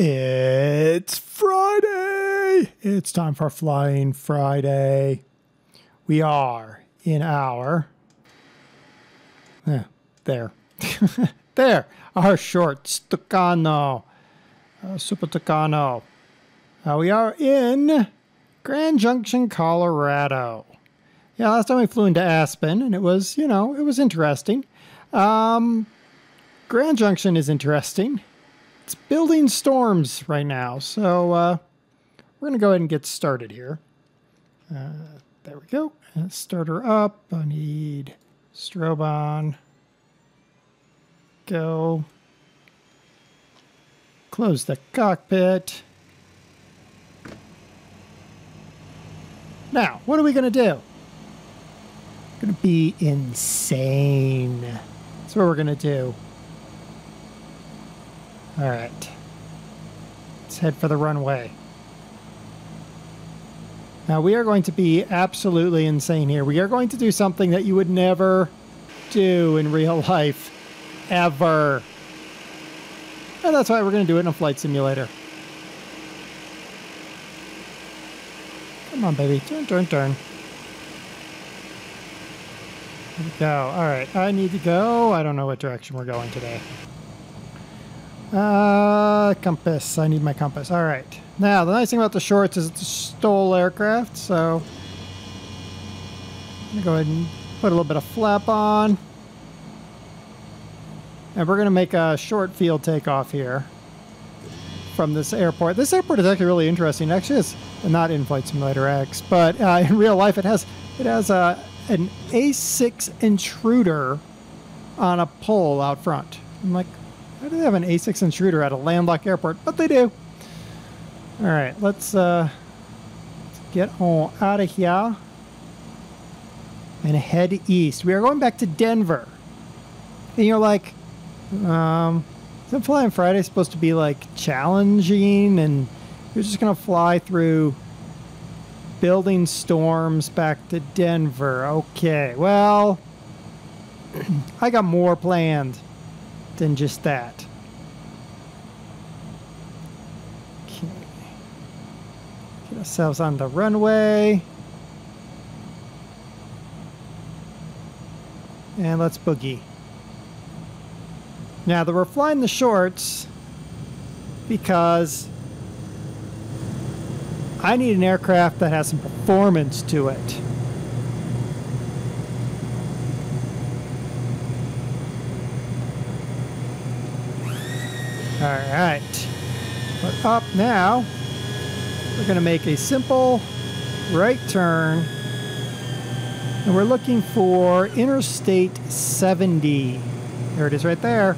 It's Friday! It's time for Flying Friday. We are in our... there. There! Our shorts, Tucano. Super Tucano. We are in Grand Junction, Colorado. Yeah, last time we flew into Aspen, and it was, it was interesting. Grand Junction is interesting. It's building storms right now, so we're going to go ahead and get started here. There we go. Start her up. I need strobe on. Go. Close the cockpit. Now, what are we going to do? Going to be insane. That's what we're going to do. All right. Let's head for the runway. Now, we are going to be absolutely insane here. We are going to do something that you would never do in real life. Ever. And that's why we're going to do it in a flight simulator. Come on, baby. Turn, turn, turn. Here we go. All right. I need to go. I don't know what direction we're going today. Compass. I need my compass. All right. Now, the nice thing about the shorts is it's a STOL aircraft, so I'm going to go ahead and put a little bit of flap on. And we're going to make a short field takeoff here from this airport. This airport is actually really interesting. It actually is not in Flight Simulator X, but in real life it has an A6 intruder on a pole out front. I'm like, why do they have an A6 intruder at a landlocked airport? But they do. All right, let's get on out of here and head east. We are going back to Denver. And you're like, isn't Flying Friday supposed to be like challenging and you're just going to fly through building storms back to Denver? Okay, well, I got more planned than just that. Okay. Get ourselves on the runway. And let's boogie. Now, we're flying the shorts because I need an aircraft that has some performance to it. All right, we're up now. We're going to make a simple right turn, and we're looking for Interstate 70. There it is right there.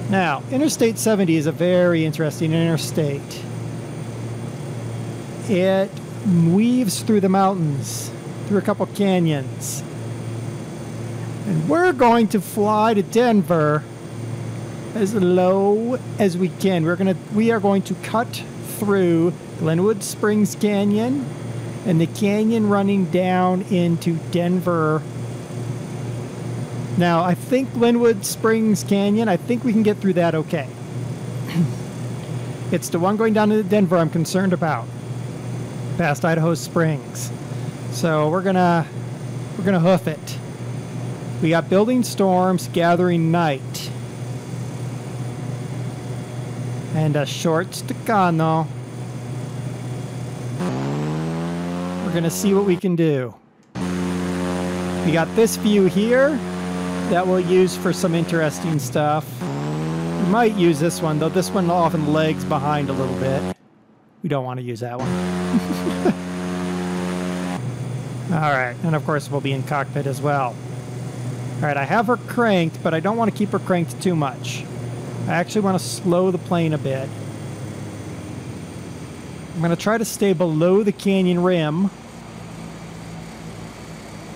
Now, Interstate 70 is a very interesting interstate. It weaves through the mountains, through a couple canyons. And we're going to fly to Denver as low as we can. We are going to cut through Glenwood Springs Canyon and the canyon running down into Denver. Now, I think Glenwood Springs Canyon, I think we can get through that okay. It's the one going down to Denver I'm concerned about, past Idaho Springs. So we're gonna hoof it. We got building storms, gathering night, and a short Tucano. We're gonna see what we can do. We got this view here that we'll use for some interesting stuff. We might use this one, though this one often lags behind a little bit. We don't want to use that one. Alright, and of course we'll be in cockpit as well. Alright, I have her cranked, but I don't want to keep her cranked too much. I actually want to slow the plane a bit. I'm going to try to stay below the canyon rim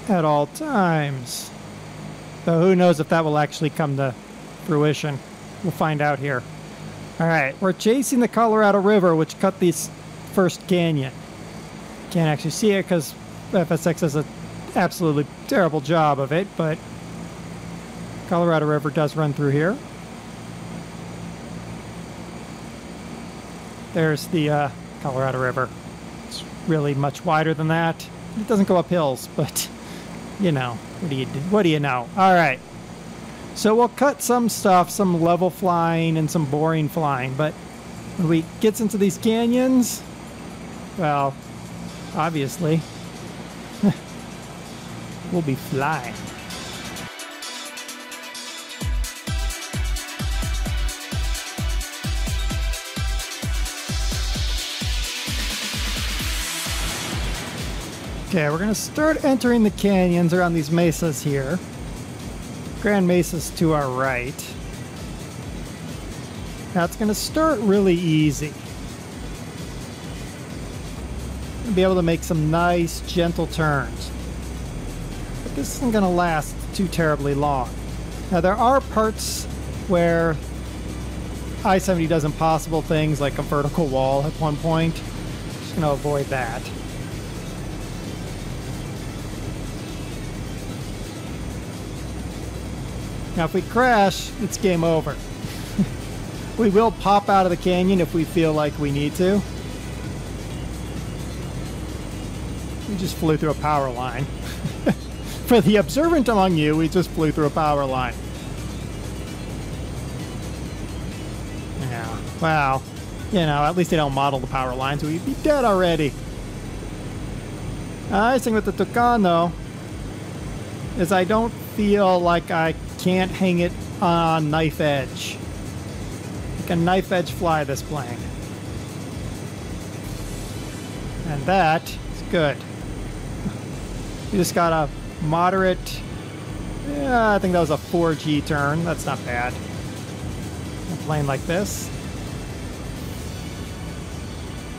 at all times. So who knows if that will actually come to fruition. We'll find out here. All right, we're chasing the Colorado River, which cut this first canyon. Can't actually see it because FSX does an absolutely terrible job of it, but Colorado River does run through here. there's the Colorado River. It's really much wider than that. It doesn't go up hills, but you know, what do you know? All right. So we'll cut some stuff, some level flying and some boring flying, but when we get into these canyons, well, obviously, we'll be flying. Okay, we're going to start entering the canyons around these mesas here. Grand Mesa's to our right. Now it's going to start really easy. We'll be able to make some nice, gentle turns. But this isn't going to last too terribly long. Now there are parts where I-70 does impossible things like a vertical wall at one point. Just going to avoid that. Now if we crash, it's game over. We will pop out of the canyon if we feel like we need to. We just flew through a power line. For the observant among you, we just flew through a power line. Yeah, well, you know, at least they don't model the power lines. We'd be dead already. The nice thing with the Tucano is I don't feel like I can't hang it on knife edge. I can knife edge fly this plane. And that is good. We just got a moderate, yeah, I think that was a 4G turn. That's not bad. A plane like this.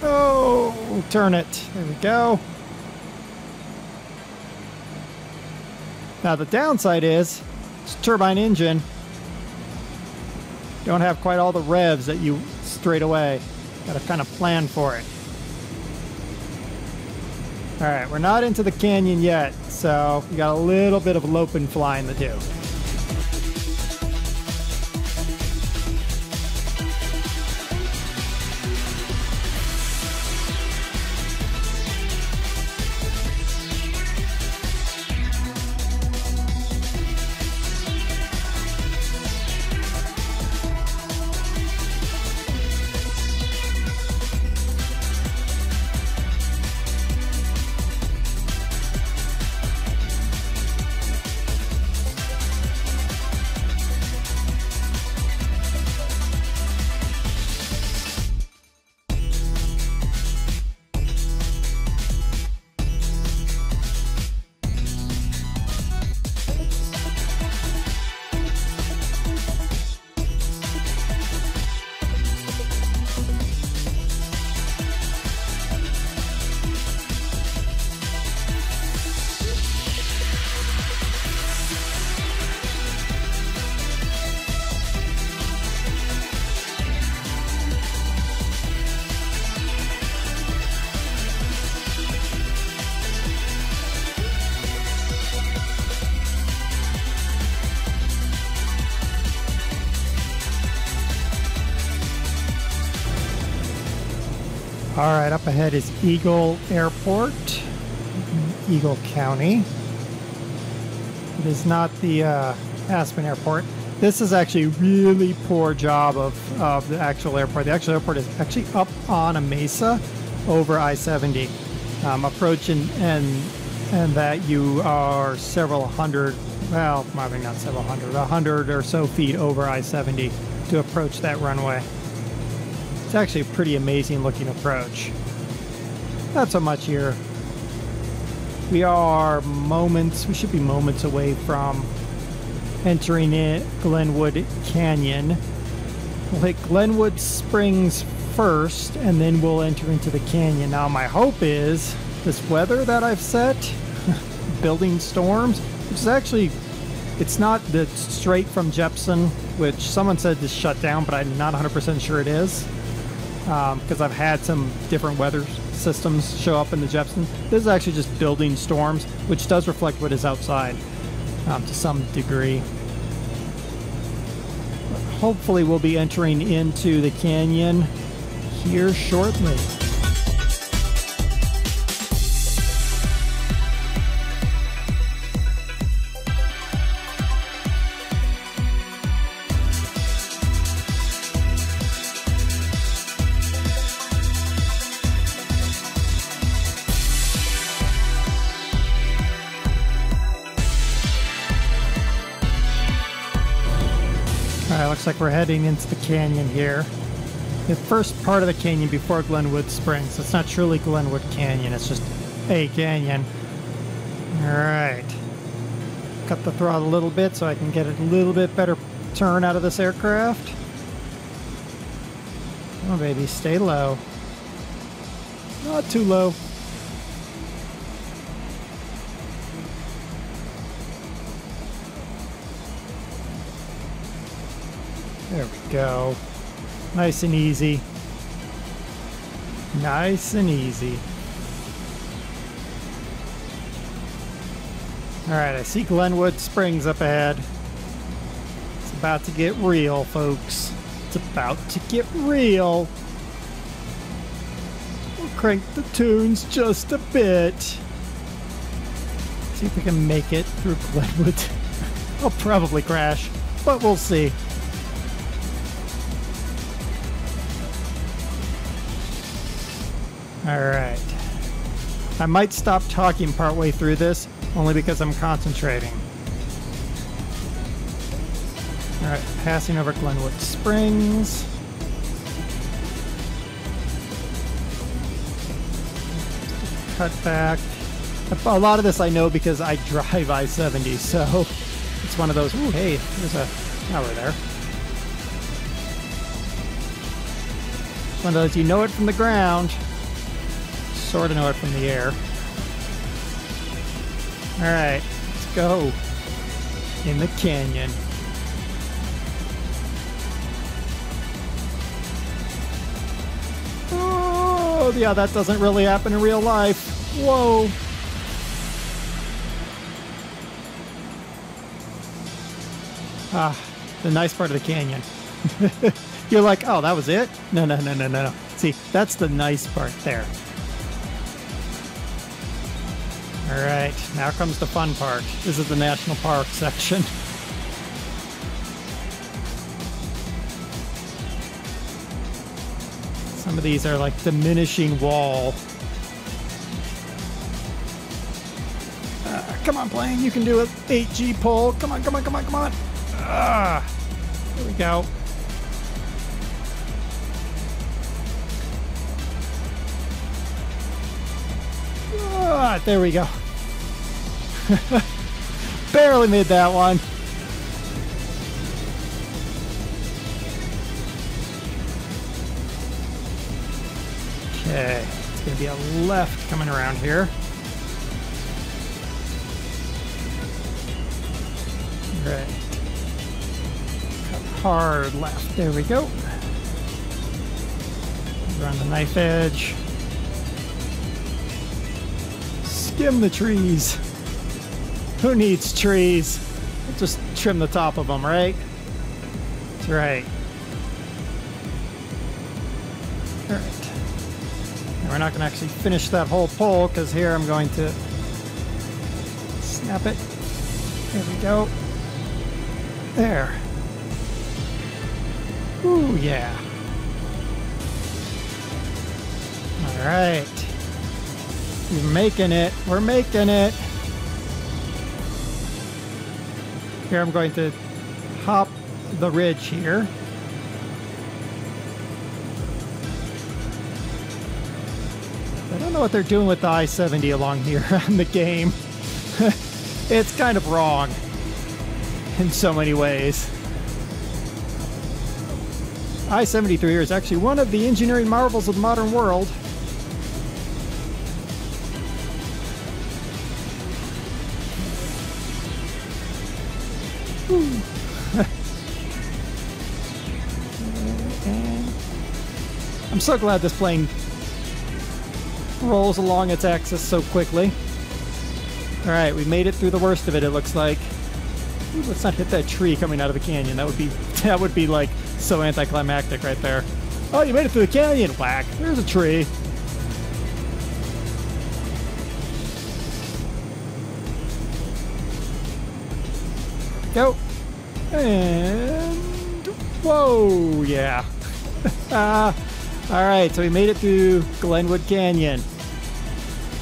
Oh, turn it. There we go. Now the downside is, it's a turbine engine. Don't have quite all the revs that you straight away. Got to kind of plan for it. All right, we're not into the canyon yet, so we got a little bit of lope and flying to do. All right, up ahead is Eagle Airport, Eagle County. It is not the Aspen Airport. This is actually a really poor job of the actual airport. The actual airport is actually up on a mesa over I-70. Approaching and that you are several hundred, well, maybe not several hundred, 100 or so feet over I-70 to approach that runway. It's actually a pretty amazing looking approach. Not so much here. We should be moments away from entering in Glenwood Canyon. We'll hit Glenwood Springs first, and then we'll enter into the canyon. Now my hope is this weather that I've set, building storms, which is actually, it's not the straight from Jepson, which someone said to shut down, but I'm not 100% sure it is. Because I've had some different weather systems show up in the Jepson. This is actually just building storms, which does reflect what is outside to some degree. But hopefully we'll be entering into the canyon here shortly. Alright, looks like we're heading into the canyon here. The first part of the canyon before Glenwood Springs. It's not truly Glenwood Canyon, it's just a canyon. Alright. Cut the throttle a little bit so I can get a little bit better turn out of this aircraft. Oh baby, stay low. Not too low. There we go. Nice and easy. Nice and easy. Alright, I see Glenwood Springs up ahead. It's about to get real, folks. It's about to get real. We'll crank the tunes just a bit. See if we can make it through Glenwood. I'll probably crash, but we'll see. Alright. I might stop talking partway through this, only because I'm concentrating. Alright, passing over Glenwood Springs. Cut back. A lot of this I know because I drive I-70, so it's one of those, ooh, hey, there's a tower there. It's one of those, you know it from the ground. Sort of know it from the air. Alright, let's go. In the canyon. Oh, yeah, that doesn't really happen in real life. Whoa. Ah, the nice part of the canyon. You're like, oh, that was it? No, no, no, no, no. See, that's the nice part there. Alright, now comes the fun part. This is the national park section. Some of these are like diminishing wall. Come on, plane, you can do it. 8G pull. Come on, come on, come on, come on. There we go. There we go. Barely made that one. Okay, it's going to be a left coming around here. Right. Cut hard left. There we go. Around the knife edge. Skim the trees. Who needs trees? We'll just trim the top of them, right? That's right. Alright. Now we're not going to actually finish that whole pole because here I'm going to snap it. There we go. There. Ooh, yeah. Alright. We're making it. We're making it. Here I'm going to hop the ridge here. I don't know what they're doing with the I-70 along here in the game. It's kind of wrong in so many ways. I-73 here is actually one of the engineering marvels of the modern world. I'm so glad this plane rolls along its axis so quickly. Alright, we made it through the worst of it, it looks like. Ooh, let's not hit that tree coming out of the canyon. That would be like so anticlimactic right there. Oh, you made it through the canyon. Whack. There's a tree. Go. And whoa, yeah. All right, so we made it through Glenwood Canyon.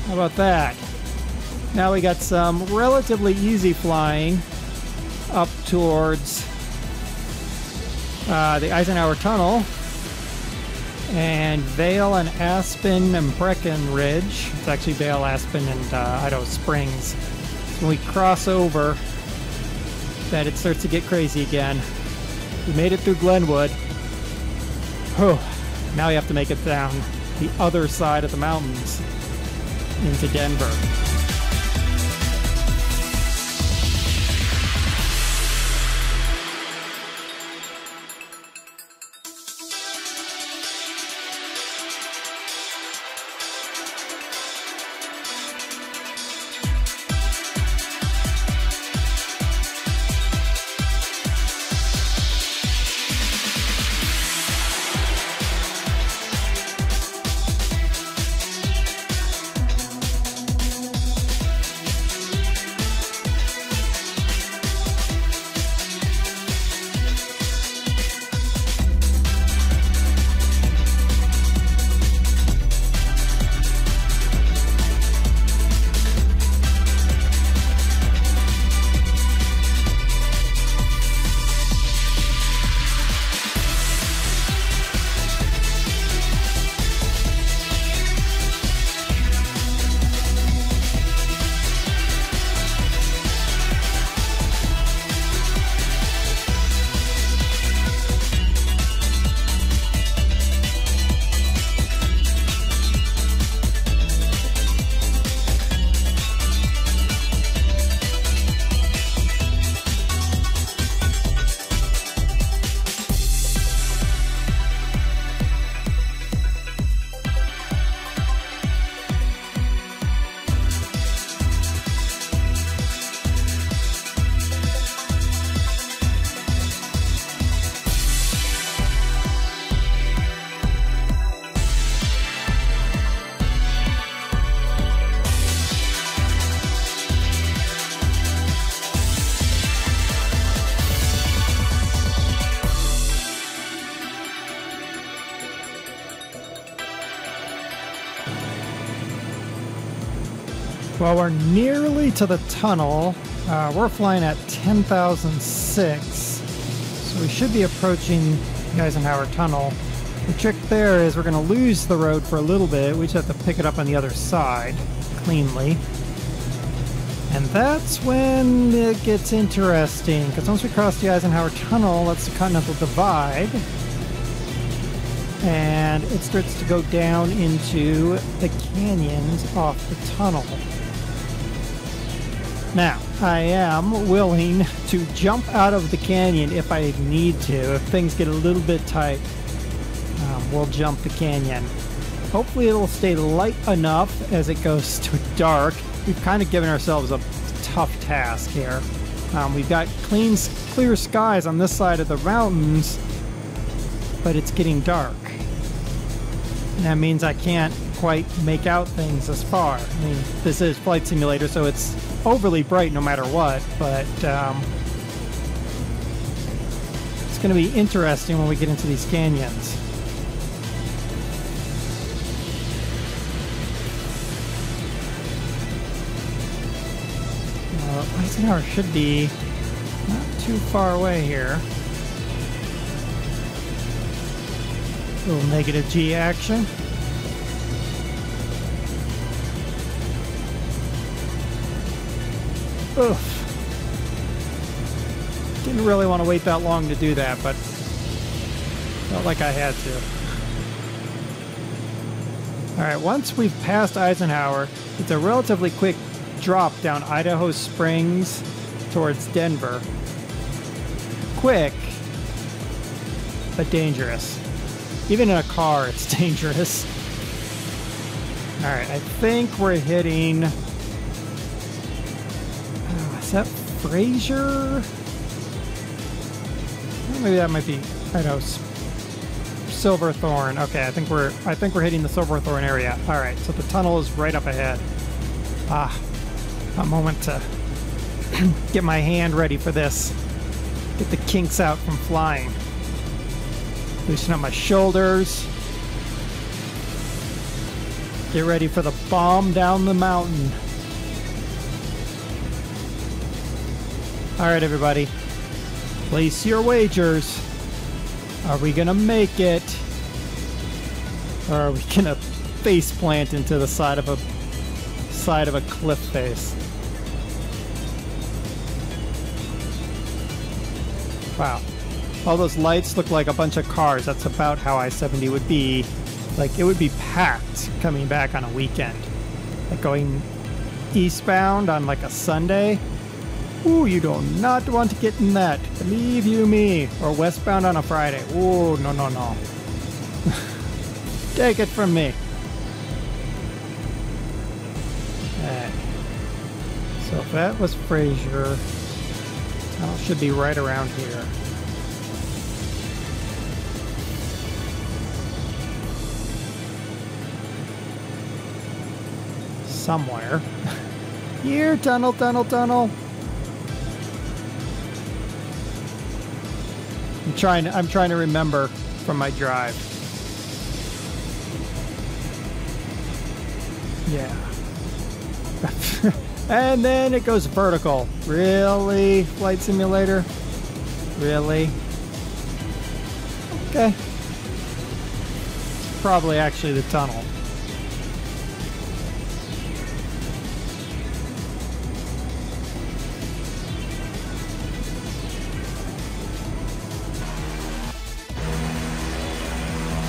How about that? Now we got some relatively easy flying up towards the Eisenhower Tunnel and Vale and Aspen and Breckenridge. It's actually Vale, Aspen, and Idaho Springs. So when we cross over, that it starts to get crazy again. We made it through Glenwood. Whew. Now we have to make it down the other side of the mountains into Denver. Well, we're nearly to the tunnel. We're flying at 10,006, so we should be approaching the Eisenhower Tunnel. The trick there is we're going to lose the road for a little bit. We just have to pick it up on the other side cleanly. And that's when it gets interesting, because once we cross the Eisenhower Tunnel, that's the Continental Divide. And it starts to go down into the canyons off the tunnel. Now, I am willing to jump out of the canyon if I need to. If things get a little bit tight, we'll jump the canyon. Hopefully it'll stay light enough as it goes to dark. We've kind of given ourselves a tough task here. We've got clear skies on this side of the mountains, but it's getting dark. And that means I can't quite make out things as far. I mean, this is Flight Simulator, so it's overly bright no matter what, but it's going to be interesting when we get into these canyons. Eisenhower should be not too far away here. A little negative G action. Oof. Didn't really want to wait that long to do that, but felt like I had to. Alright, once we've passed Eisenhower, it's a relatively quick drop down Idaho Springs towards Denver. Quick, but dangerous. Even in a car, it's dangerous. Alright, I think we're hitting... is that Fraser? Maybe that might be Idaho Silverthorn. Okay, I think we're hitting the Silverthorn area. All right, so the tunnel is right up ahead. A moment to get my hand ready for this. Get the kinks out from flying. Loosen up my shoulders. Get ready for the bomb down the mountain. All right, everybody. Place your wagers. Are we gonna make it? Or are we gonna face plant into the side of a cliff face? Wow. All those lights look like a bunch of cars. That's about how I-70 would be. Like, it would be packed coming back on a weekend. Like going eastbound on like a Sunday. Ooh, you do not want to get in that. Believe you me. Or westbound on a Friday. Ooh, no, no, no. Take it from me. Okay. So if that was Fraser, tunnel should be right around here. Somewhere. Here, tunnel, tunnel, tunnel. I'm trying to remember from my drive. Yeah. And then it goes vertical. Really? Flight Simulator? Really? Okay. It's probably actually the tunnel.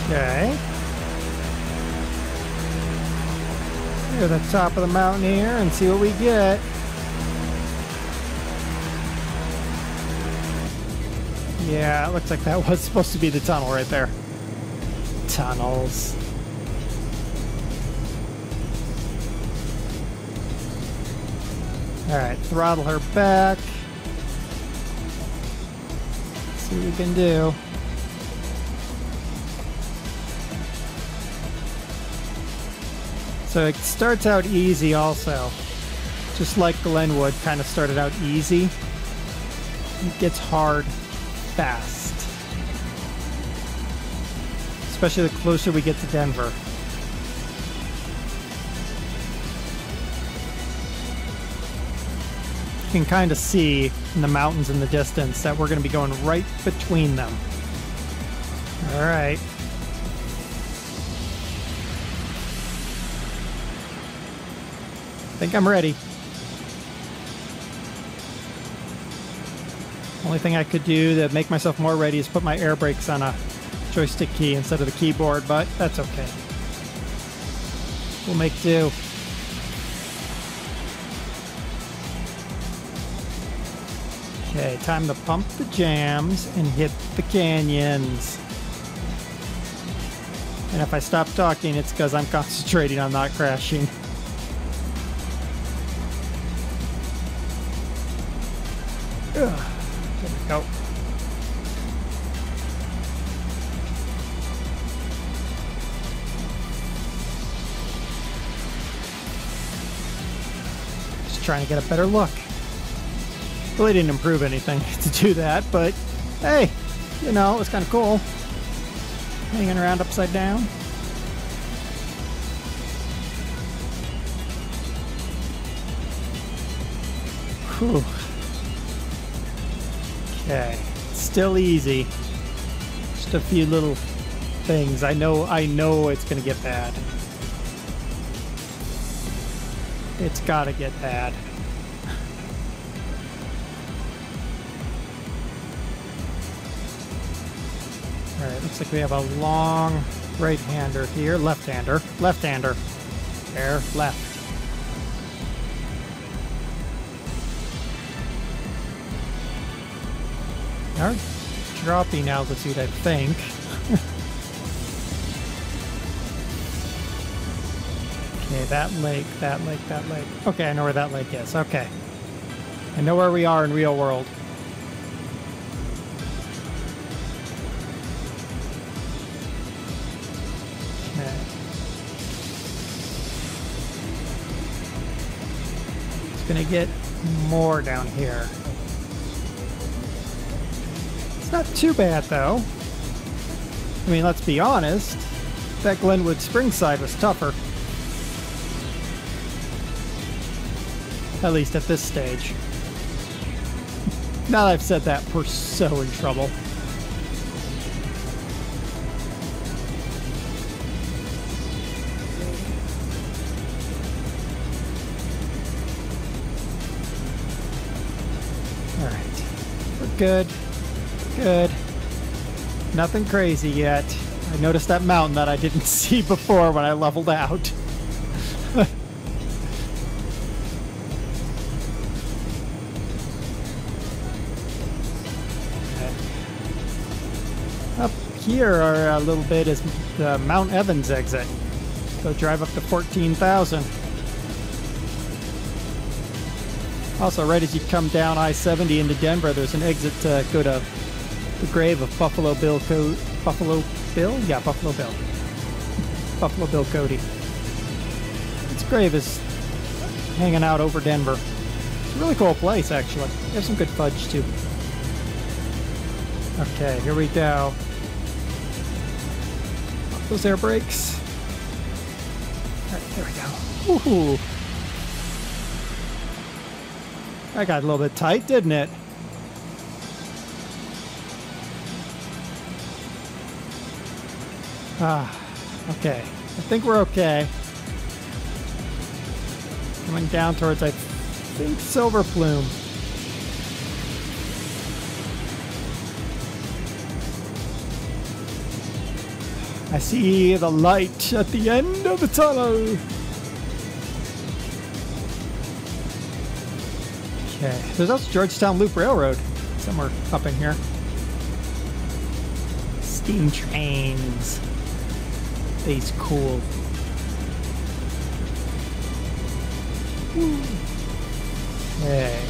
Okay. Near the top of the mountain here and see what we get. Yeah, it looks like that was supposed to be the tunnel right there. Tunnels. Alright, throttle her back. See what we can do. So it starts out easy also. Just like Glenwood kind of started out easy. It gets hard fast. Especially the closer we get to Denver. You can kind of see in the mountains in the distance that we're going to be going right between them. All right. I think I'm ready. Only thing I could do to make myself more ready is put my air brakes on a joystick key instead of the keyboard, but that's okay. We'll make do. Okay, time to pump the jams and hit the canyons. And if I stop talking, it's because I'm concentrating on not crashing. There we go. Just trying to get a better look. Really didn't improve anything to do that, but hey, you know, it was kind of cool. Hanging around upside down. Whew. Okay, still easy. Just a few little things. I know it's gonna get bad. It's gotta get bad. Alright, looks like we have a long right-hander here. Left-hander. Left-hander. There, left. Our dropping altitude, I think. Okay, that lake, that lake, that lake. Okay, I know where that lake is. Okay. I know where we are in real world. gonna get more down here. It's not too bad though. I mean, let's be honest, that Glenwood spring side was tougher. At least at this stage. Now that I've said that, we're so in trouble. Alright. We're good. Good. Nothing crazy yet. I noticed that mountain that I didn't see before when I leveled out. Up here are a little bit is the Mount Evans exit. Go drive up to 14,000. Also, right as you come down I-70 into Denver, there's an exit to go to the grave of Buffalo Bill Cody. Buffalo Bill? Yeah, Buffalo Bill. Buffalo Bill Cody. Its grave is hanging out over Denver. It's a really cool place, actually. They have some good fudge, too. Okay, here we go. Up those air brakes. Alright, there we go. Woohoo! That got a little bit tight, didn't it? Okay. I think we're okay. Coming down towards, I think, Silver Plume. I see the light at the end of the tunnel. Okay. There's also Georgetown Loop Railroad somewhere up in here. Steam trains. These cool. Okay.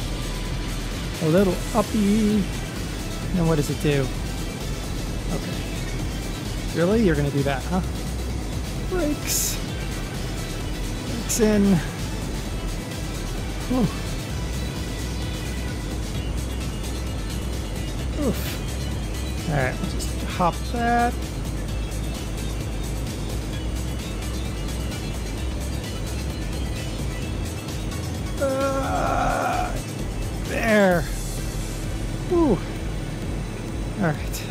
A little uppy. And what does it do? Okay. Really? You're gonna do that, huh? Brakes. Brakes in. Whew. Oof. Alright, we'll just hop that. There. Whew. Alright.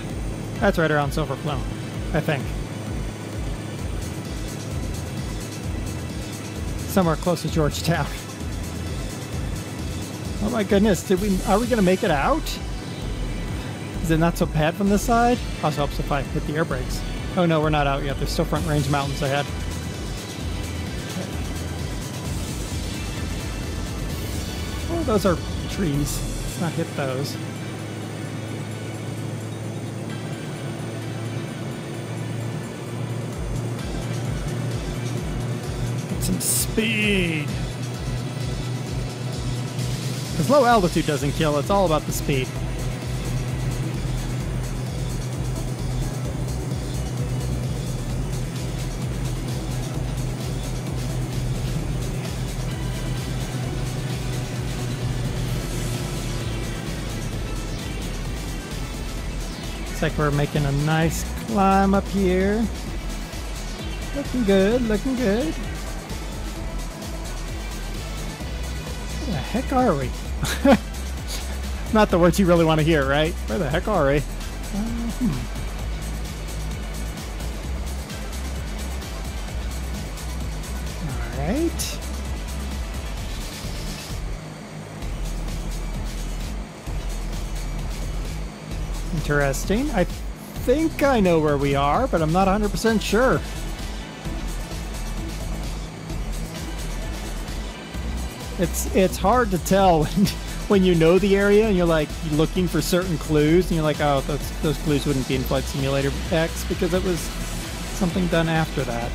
That's right around Silver Plume, I think. Somewhere close to Georgetown. Oh my goodness, are we gonna make it out? Is it not so bad from this side? Also helps if I hit the air brakes. Oh no, we're not out yet. There's still Front Range Mountains ahead. Okay. Oh, those are trees. Let's not hit those. Get some speed. Because low altitude doesn't kill. It's all about the speed. Looks like we're making a nice climb up here. Looking good, looking good. Where the heck are we? Not the words you really want to hear, right? Where the heck are we? Alright. Interesting. I think I know where we are, but I'm not 100% sure. It's hard to tell when you know the area and you're like looking for certain clues and you're like, oh, those clues wouldn't be in Flight Simulator X because it was something done after that.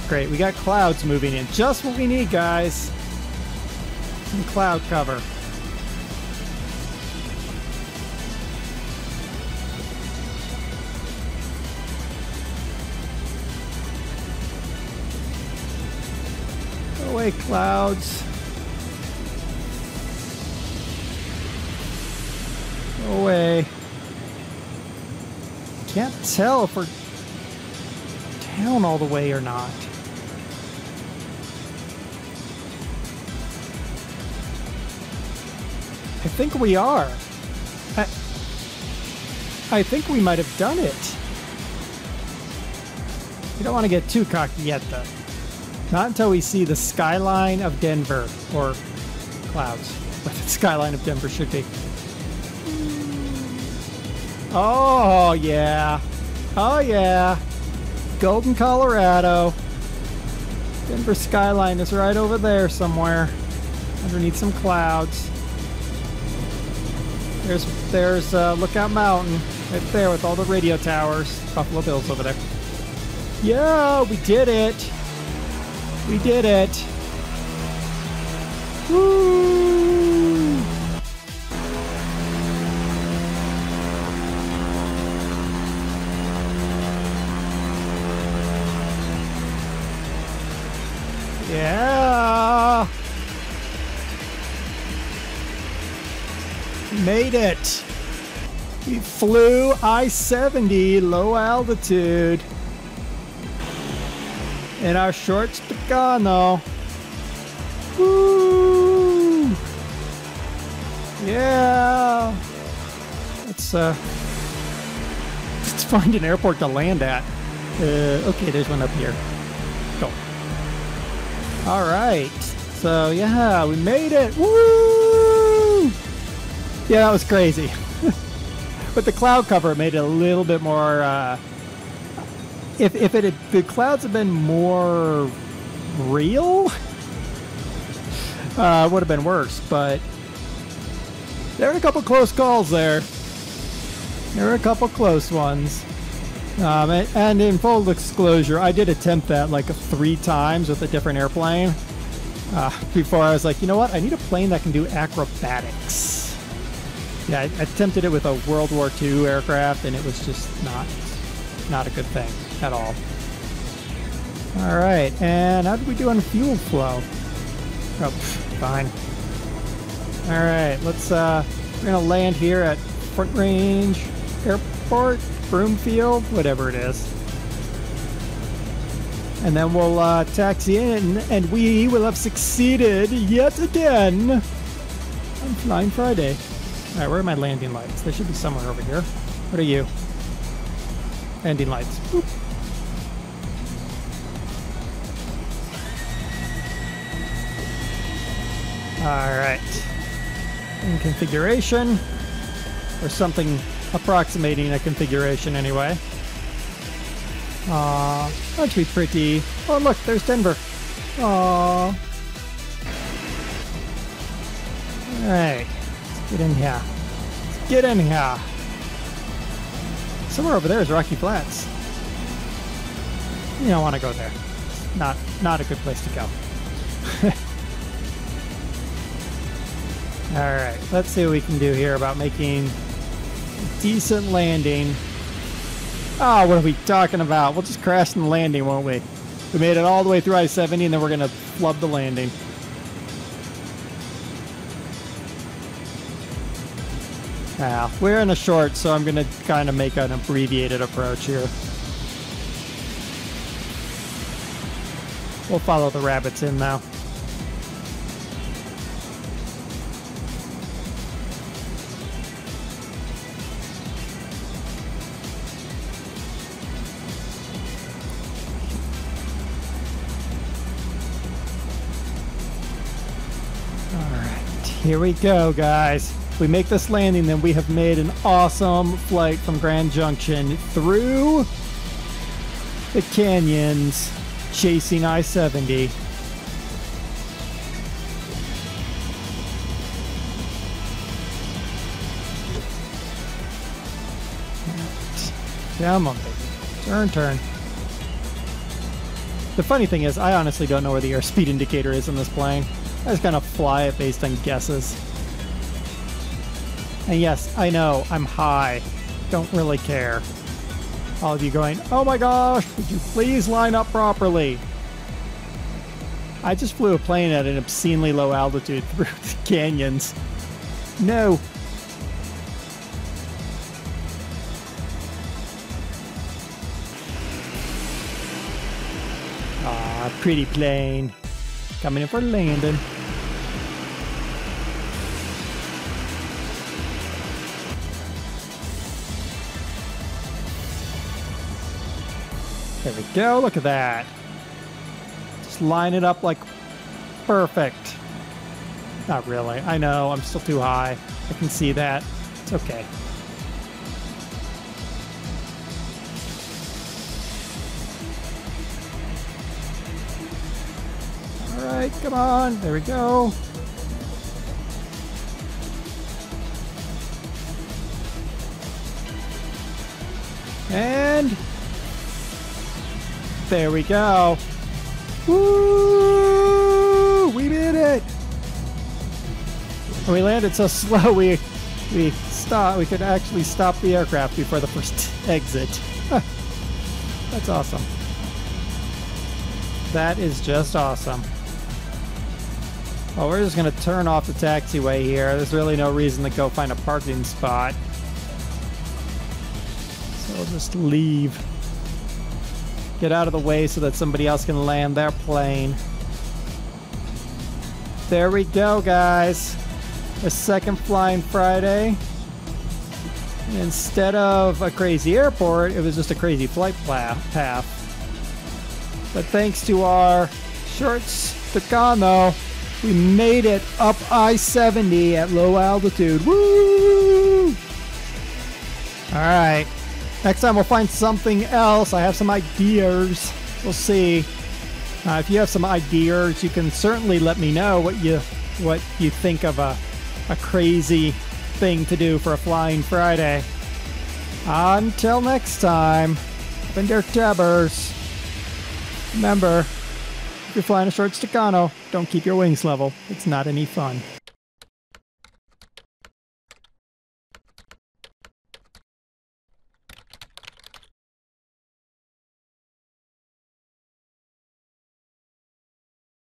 Great, we got clouds moving in. Just what we need, guys. Some cloud cover. Go away, clouds. away. Can't tell if we're down all the way or not. I think we are. I think we might have done it. You don't want to get too cocky yet, though. Not until we see the skyline of Denver, or clouds, but the skyline of Denver should be. Oh, yeah. Oh, yeah. Golden, Colorado. Denver skyline is right over there somewhere, underneath some clouds. There's Lookout Mountain right there with all the radio towers. Buffalo Bill's over there. Yeah, we did it. We did it. Woo! Yeah. Made it. We flew I-70 low altitude in our short Tucano. Woo! Yeah. Let's find an airport to land at. Okay, there's one up here. Go. All right. So yeah, we made it. Woo! Yeah, that was crazy. But the cloud cover made it a little bit more. If the clouds had been more real, it would have been worse. But there were a couple close calls there. There were a couple close ones. And in full disclosure, I did attempt that like 3 times with a different airplane. Before I was like, you know what? I need a plane that can do acrobatics. Yeah, I attempted it with a World War II aircraft, and it was just not a good thing at all. All right, and how did we do on fuel flow? Oh, fine. All right, we're gonna land here at Front Range Airport, Broomfield, whatever it is. And then we'll taxi in, and we will have succeeded yet again on Flying Friday. All right, where are my landing lights? They should be somewhere over here. What are you? Landing lights. Boop. All right. In configuration, or something approximating a configuration anyway. That should be pretty. Oh, look, there's Denver. Aww. All right. Get in here. Get in here. Somewhere over there is Rocky Flats. You don't want to go there. Not a good place to go. All right, let's see what we can do here about making a decent landing. Oh, what are we talking about? We'll just crash in the landing, won't we? We made it all the way through I-70, and then we're going to flub the landing. We're in a short, so I'm going to kind of make an abbreviated approach here. We'll follow the rabbits in now. Here we go, guys. If we make this landing, then we have made an awesome flight from Grand Junction through the canyons, chasing I-70. Come on, baby. Turn. The funny thing is, I honestly don't know where the airspeed indicator is in this plane. I just kind of fly it based on guesses. And yes, I know, I'm high. Don't really care. All of you going, oh my gosh, would you please line up properly? I just flew a plane at an obscenely low altitude through the canyons. No. Pretty plane. Coming in for landing. There we go. Look at that. Just line it up like perfect. Not really. I know. I'm still too high. I can see that. It's okay. All right. Come on. There we go. And there we go. Woo! We did it. We landed so slow we stopped. We could actually stop the aircraft before the first exit. That's awesome. That is just awesome. Well, we're just gonna turn off the taxiway here. There's really no reason to go find a parking spot. So we'll just leave. Get out of the way so that somebody else can land their plane. There we go, guys. A second Flying Friday. Instead of a crazy airport, it was just a crazy flight path. But thanks to our shorts Tucano, we made it up I-70 at low altitude. Woo! All right. Next time we'll find something else. I have some ideas. We'll see. If you have some ideas, you can certainly let me know what you think of a crazy thing to do for a Flying Friday. Until next time, I've been DerTebbers. Remember, if you're flying a short Tucano, don't keep your wings level. It's not any fun.